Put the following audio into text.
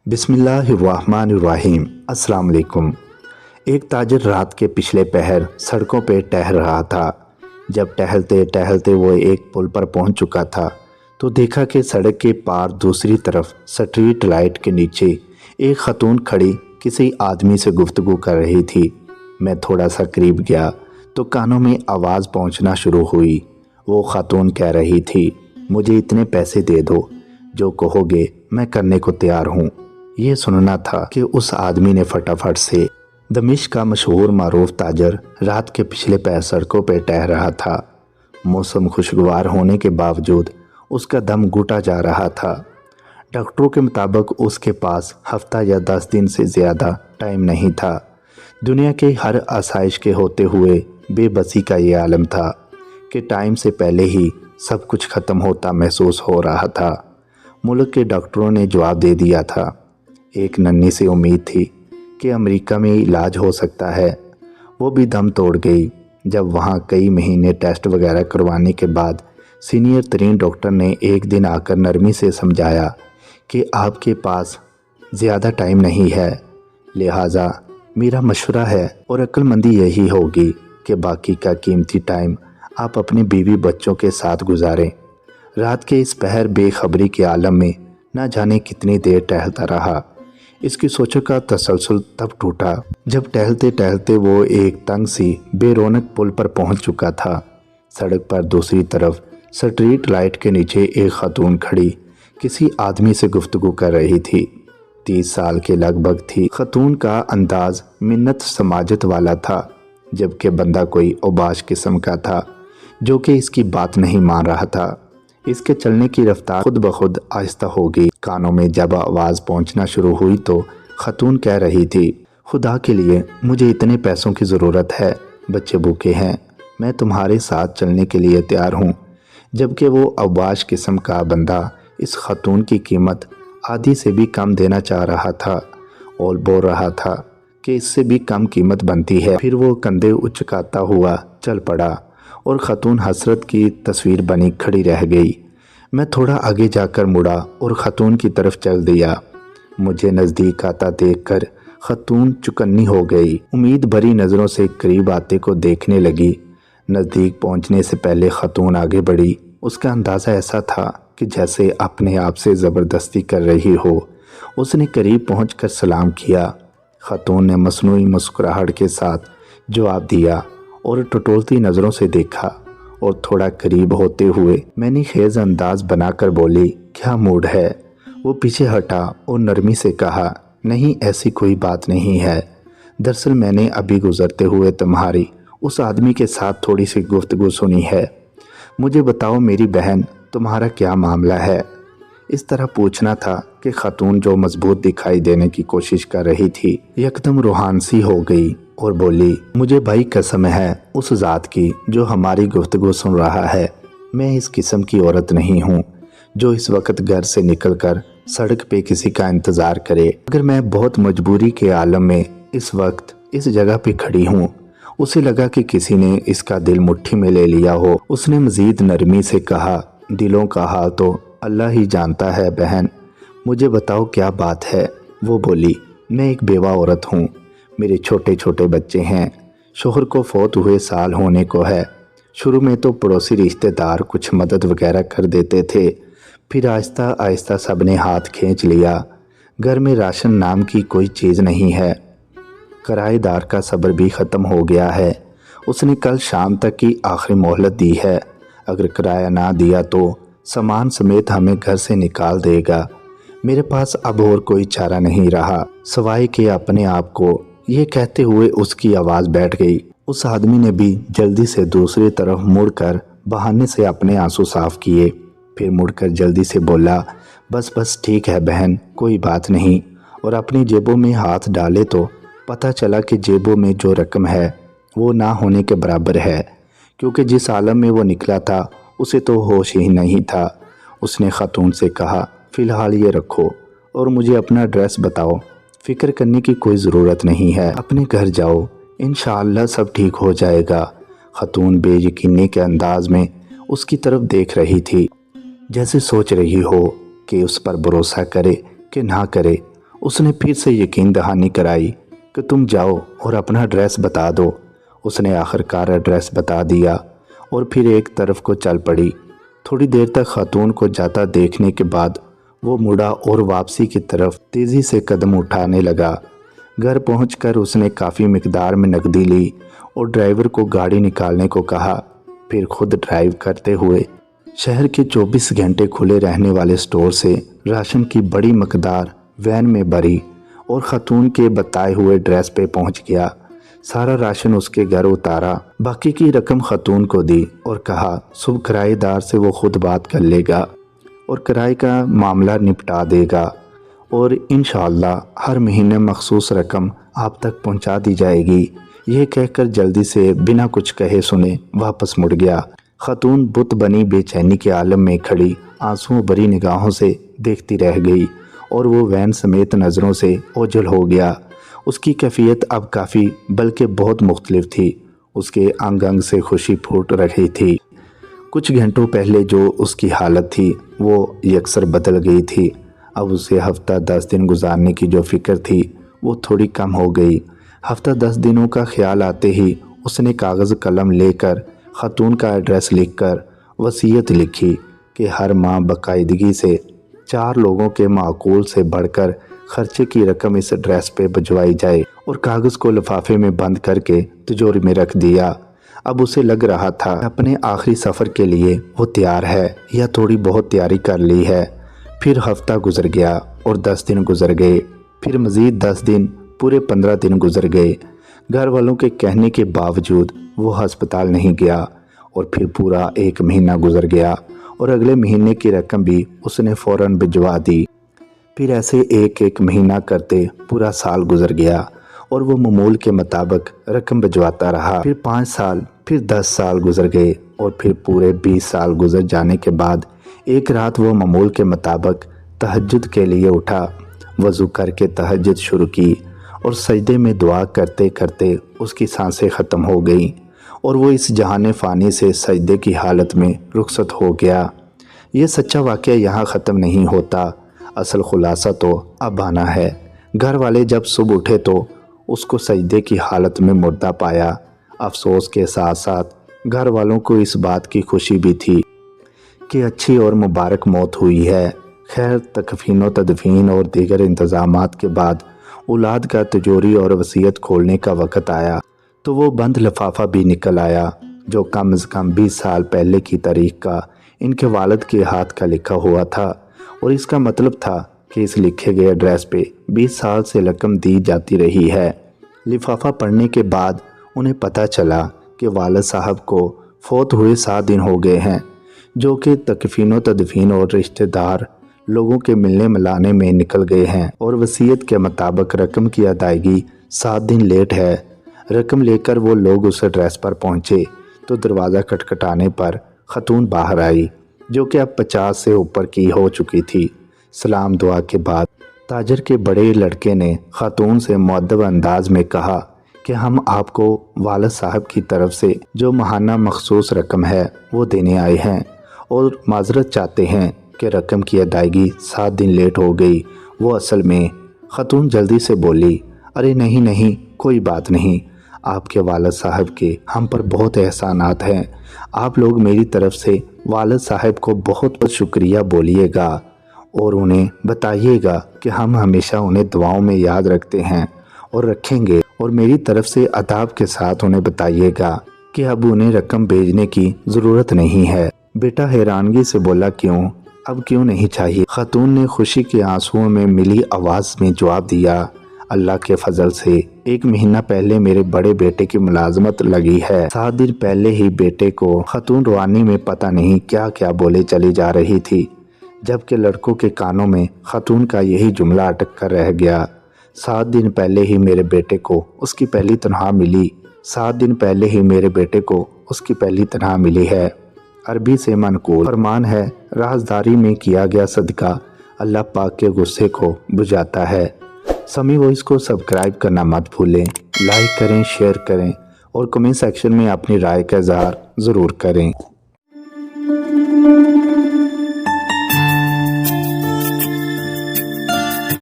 بسم اللہ الرحمن الرحیم۔ السلام علیکم۔ ایک تاجر رات کے پچھلے پہر سڑکوں پہ ٹہل رہا تھا۔ جب ٹہلتے ٹہلتے وہ ایک پل پر پہنچ چکا تھا تو دیکھا کہ سڑک کے پار دوسری طرف سٹریٹ لائٹ کے نیچے ایک خاتون کھڑی کسی آدمی سے گفتگو کر رہی تھی۔ میں تھوڑا سا قریب گیا تو کانوں میں آواز پہنچنا شروع ہوئی۔ وہ خاتون کہہ رہی تھی، مجھے اتنے پیسے دے دو، جو کہو گے میں کرنے کو تیار ہوں۔ یہ سننا تھا کہ اس آدمی نے فٹافٹ سے دمشق کا مشہور معروف تاجر رات کے پچھلے پہر سڑکوں پہ ٹہل رہا تھا۔ موسم خوشگوار ہونے کے باوجود اس کا دم گھٹا جا رہا تھا۔ ڈاکٹروں کے مطابق اس کے پاس ہفتہ یا 10 دن سے زیادہ ٹائم نہیں تھا۔ دنیا کے ہر آسائش کے ہوتے ہوئے بے بسی کا یہ عالم تھا کہ ٹائم سے پہلے ہی سب کچھ ختم ہوتا محسوس ہو رہا تھا۔ ملک کے ڈاکٹروں نے جواب دے دیا تھا۔ ایک ننھی سی امید تھی کہ امریکہ میں علاج ہو سکتا ہے، وہ بھی دم توڑ گئی جب وہاں کئی مہینے ٹیسٹ وغیرہ کروانے کے بعد سینئر ترین ڈاکٹر نے ایک دن آ کر نرمی سے سمجھایا کہ آپ کے پاس زیادہ ٹائم نہیں ہے، لہٰذا میرا مشورہ ہے اور عقل مندی یہی ہوگی کہ باقی کا قیمتی ٹائم آپ اپنے بیوی بچوں کے ساتھ گزاریں۔ رات کے اس پہر بے خبری کے عالم میں نہ جانے کتنی دیر ٹہلتا رہا۔ اس کی سوچوں کا تسلسل تب ٹوٹا جب ٹہلتے ٹہلتے وہ ایک تنگ سی بے رونق پل پر پہنچ چکا تھا۔ سڑک پر دوسری طرف سٹریٹ لائٹ کے نیچے ایک خاتون کھڑی کسی آدمی سے گفتگو کر رہی تھی۔ 30 سال کے لگ بھگ تھی۔ خاتون کا انداز منت سماجت والا تھا، جبکہ بندہ کوئی اوباش قسم کا تھا جو کہ اس کی بات نہیں مان رہا تھا۔ اس کے چلنے کی رفتار خود بخود آہستہ ہو گئی۔ کانوں میں جب آواز پہنچنا شروع ہوئی تو خاتون کہہ رہی تھی، خدا کے لیے مجھے اتنے پیسوں کی ضرورت ہے، بچے بھوکے ہیں، میں تمہارے ساتھ چلنے کے لیے تیار ہوں۔ جبکہ وہ اوباش قسم کا بندہ اس خاتون کی قیمت آدھی سے بھی کم دینا چاہ رہا تھا اور بول رہا تھا کہ اس سے بھی کم قیمت بنتی ہے۔ پھر وہ کندھے اچکاتا ہوا چل پڑا اور خاتون حسرت کی تصویر بنی کھڑی رہ گئی۔ میں تھوڑا آگے جا کر مڑا اور خاتون کی طرف چل دیا۔ مجھے نزدیک آتا دیکھ کر خاتون چکنی ہو گئی، امید بھری نظروں سے قریب آتے کو دیکھنے لگی۔ نزدیک پہنچنے سے پہلے خاتون آگے بڑھی۔ اس کا اندازہ ایسا تھا کہ جیسے اپنے آپ سے زبردستی کر رہی ہو۔ اس نے قریب پہنچ کر سلام کیا۔ خاتون نے مصنوعی مسکراہٹ کے ساتھ جواب دیا اور ٹٹولتی نظروں سے دیکھا، اور تھوڑا قریب ہوتے ہوئے میں نے خیز انداز بنا کر بولی، کیا موڈ ہے؟ وہ پیچھے ہٹا اور نرمی سے کہا، نہیں ایسی کوئی بات نہیں ہے، دراصل میں نے ابھی گزرتے ہوئے تمہاری اس آدمی کے ساتھ تھوڑی سی گفتگو سنی ہے۔ مجھے بتاؤ میری بہن، تمہارا کیا معاملہ ہے؟ اس طرح پوچھنا تھا کہ خاتون جو مضبوط دکھائی دینے کی کوشش کر رہی تھی یکدم روحانسی ہو گئی اور بولی، مجھے بھائی قسم ہے اس ذات کی جو ہماری گفتگو سن رہا ہے، میں اس قسم کی عورت نہیں ہوں جو اس وقت گھر سے نکل کر سڑک پہ کسی کا انتظار کرے۔ اگر میں بہت مجبوری کے عالم میں اس وقت اس جگہ پہ کھڑی ہوں، اسے لگا کہ کسی نے اس کا دل مٹھی میں لے لیا ہو۔ اس نے مزید نرمی سے کہا، دلوں کا حال تو اللہ ہی جانتا ہے بہن، مجھے بتاؤ کیا بات ہے؟ وہ بولی، میں ایک بیوہ عورت ہوں، میرے چھوٹے چھوٹے بچے ہیں، شوہر کو فوت ہوئے سال ہونے کو ہے۔ شروع میں تو پڑوسی رشتہ دار کچھ مدد وغیرہ کر دیتے تھے، پھر آہستہ آہستہ سب نے ہاتھ کھینچ لیا۔ گھر میں راشن نام کی کوئی چیز نہیں ہے، کرایہ دار کا صبر بھی ختم ہو گیا ہے۔ اس نے کل شام تک کی آخری مہلت دی ہے، اگر کرایہ نہ دیا تو سامان سمیت ہمیں گھر سے نکال دے گا۔ میرے پاس اب اور کوئی چارہ نہیں رہا سوائے کہ اپنے آپ کو۔ یہ کہتے ہوئے اس کی آواز بیٹھ گئی۔ اس آدمی نے بھی جلدی سے دوسری طرف مڑ کر بہانے سے اپنے آنسو صاف کیے، پھر مڑ کر جلدی سے بولا، بس بس ٹھیک ہے بہن، کوئی بات نہیں، اور اپنی جیبوں میں ہاتھ ڈالے تو پتہ چلا کہ جیبوں میں جو رقم ہے وہ نہ ہونے کے برابر ہے، کیونکہ جس عالم میں وہ نکلا تھا اسے تو ہوش ہی نہیں تھا۔ اس نے خاتون سے کہا، فی الحال یہ رکھو اور مجھے اپنا ایڈریس بتاؤ، فکر کرنے کی کوئی ضرورت نہیں ہے، اپنے گھر جاؤ، انشاءاللہ سب ٹھیک ہو جائے گا۔ خاتون بے یقینی کے انداز میں اس کی طرف دیکھ رہی تھی، جیسے سوچ رہی ہو کہ اس پر بھروسہ کرے کہ نہ کرے۔ اس نے پھر سے یقین دہانی کرائی کہ تم جاؤ اور اپنا ایڈریس بتا دو۔ اس نے آخر کار ایڈریس بتا دیا اور پھر ایک طرف کو چل پڑی۔ تھوڑی دیر تک خاتون کو جاتا دیکھنے کے بعد وہ مڑا اور واپسی کی طرف تیزی سے قدم اٹھانے لگا۔ گھر پہنچ کر اس نے کافی مقدار میں نقدی لی اور ڈرائیور کو گاڑی نکالنے کو کہا، پھر خود ڈرائیو کرتے ہوئے شہر کے 24 گھنٹے کھلے رہنے والے سٹور سے راشن کی بڑی مقدار وین میں بھری اور خاتون کے بتائے ہوئے ایڈریس پہ پہنچ گیا۔ سارا راشن اس کے گھر اتارا، باقی کی رقم خاتون کو دی اور کہا صبح کرایہ دار سے وہ خود بات کر لے گا اور کرائے کا معاملہ نپٹا دے گا اور انشاءاللہ ہر مہینے مخصوص رقم آپ تک پہنچا دی جائے گی۔ یہ کہہ کر جلدی سے بنا کچھ کہے سنے واپس مڑ گیا۔ خاتون بت بنی بے چینی کے عالم میں کھڑی آنسوؤں بھری نگاہوں سے دیکھتی رہ گئی اور وہ وین سمیت نظروں سے اوجھل ہو گیا۔ اس کی کیفیت اب کافی بلکہ بہت مختلف تھی۔ اس کے انگ انگ سے خوشی پھوٹ رہی تھی۔ کچھ گھنٹوں پہلے جو اس کی حالت تھی وہ یکسر بدل گئی تھی۔ اب اسے ہفتہ 10 دن گزارنے کی جو فکر تھی وہ تھوڑی کم ہو گئی۔ ہفتہ 10 دنوں کا خیال آتے ہی اس نے کاغذ قلم لے کر خاتون کا ایڈریس لکھ کر وصیت لکھی کہ ہر ماہ باقاعدگی سے 4 لوگوں کے معقول سے بڑھ کر خرچے کی رقم اس ایڈریس پہ بھجوائی جائے اور کاغذ کو لفافے میں بند کر کے تجوری میں رکھ دیا۔ اب اسے لگ رہا تھا اپنے آخری سفر کے لیے وہ تیار ہے یا تھوڑی بہت تیاری کر لی ہے۔ پھر ہفتہ گزر گیا اور 10 دن گزر گئے، پھر مزید 10 دن، پورے 15 دن گزر گئے۔ گھر والوں کے کہنے کے باوجود وہ ہسپتال نہیں گیا اور پھر پورا 1 مہینہ گزر گیا اور اگلے مہینے کی رقم بھی اس نے فوراً بھجوا دی۔ پھر ایسے ایک مہینہ کرتے پورا سال گزر گیا اور وہ معمول کے مطابق رقم بھجواتا رہا۔ پھر 5 سال، پھر 10 سال گزر گئے اور پھر پورے 20 سال گزر جانے کے بعد ایک رات وہ معمول کے مطابق تہجد کے لیے اٹھا، وضو کر کے تہجد شروع کی اور سجدے میں دعا کرتے کرتے اس کی سانسیں ختم ہو گئیں اور وہ اس جہان فانی سے سجدے کی حالت میں رخصت ہو گیا۔ یہ سچا واقعہ یہاں ختم نہیں ہوتا، اصل خلاصہ تو اب آنا ہے۔ گھر والے جب صبح اٹھے تو اس کو سجدے کی حالت میں مردہ پایا۔ افسوس کے ساتھ ساتھ گھر والوں کو اس بات کی خوشی بھی تھی کہ اچھی اور مبارک موت ہوئی ہے۔ خیر، تکفین و تدفین اور دیگر انتظامات کے بعد اولاد کا تجوری اور وصیت کھولنے کا وقت آیا تو وہ بند لفافہ بھی نکل آیا جو کم از کم 20 سال پہلے کی تاریخ کا ان کے والد کے ہاتھ کا لکھا ہوا تھا اور اس کا مطلب تھا کہ اس لکھے گئے ایڈریس پہ 20 سال سے رقم دی جاتی رہی ہے۔ لفافہ پڑھنے کے بعد انہیں پتہ چلا کہ والد صاحب کو فوت ہوئے 7 دن ہو گئے ہیں، جو کہ تکفین و تدفین اور رشتہ دار لوگوں کے ملنے ملانے میں نکل گئے ہیں اور وصیت کے مطابق رقم کی ادائیگی 7 دن لیٹ ہے۔ رقم لے کر وہ لوگ اس ایڈریس پر پہنچے تو دروازہ کھٹکھٹانے پر خاتون باہر آئی جو کہ اب 50 سے اوپر کی ہو چکی تھی۔ سلام دعا کے بعد تاجر کے بڑے لڑکے نے خاتون سے مؤدب انداز میں کہا کہ ہم آپ کو والد صاحب کی طرف سے جو ماہانہ مخصوص رقم ہے وہ دینے آئے ہیں اور معذرت چاہتے ہیں کہ رقم کی ادائیگی 7 دن لیٹ ہو گئی۔ وہ اصل میں خاتون جلدی سے بولی، ارے نہیں کوئی بات نہیں، آپ کے والد صاحب کے ہم پر بہت احسانات ہیں، آپ لوگ میری طرف سے والد صاحب کو بہت بہت شکریہ بولیے گا اور انہیں بتائیے گا کہ ہم ہمیشہ انہیں دعاؤں میں یاد رکھتے ہیں اور رکھیں گے، اور میری طرف سے اداب کے ساتھ انہیں بتائیے گا کہ اب انہیں رقم بھیجنے کی ضرورت نہیں ہے۔ بیٹا حیرانگی سے بولا، اب کیوں نہیں چاہیے؟ خاتون نے خوشی کے آنسوؤں میں ملی آواز میں جواب دیا، اللہ کے فضل سے 1 مہینہ پہلے میرے بڑے بیٹے کی ملازمت لگی ہے۔ 7 دن پہلے ہی بیٹے کو خاتون روانی میں پتہ نہیں کیا کیا بولے چلی جا رہی تھی، جبکہ لڑکوں کے کانوں میں خاتون کا یہی جملہ اٹک کر رہ گیا، 7 دن پہلے ہی میرے بیٹے کو اس کی پہلی تنخواہ ملی، 7 دن پہلے ہی میرے بیٹے کو اس کی پہلی تنخواہ ملی ہے۔ عربی سے منقول فرمان ہے، رازداری میں کیا گیا صدقہ اللہ پاک کے غصے کو بجھاتا ہے۔ سمی وائس کو سبسکرائب کرنا مت بھولیں، لائک کریں، شیئر کریں اور کمنٹ سیکشن میں اپنی رائے کا اظہار ضرور کریں۔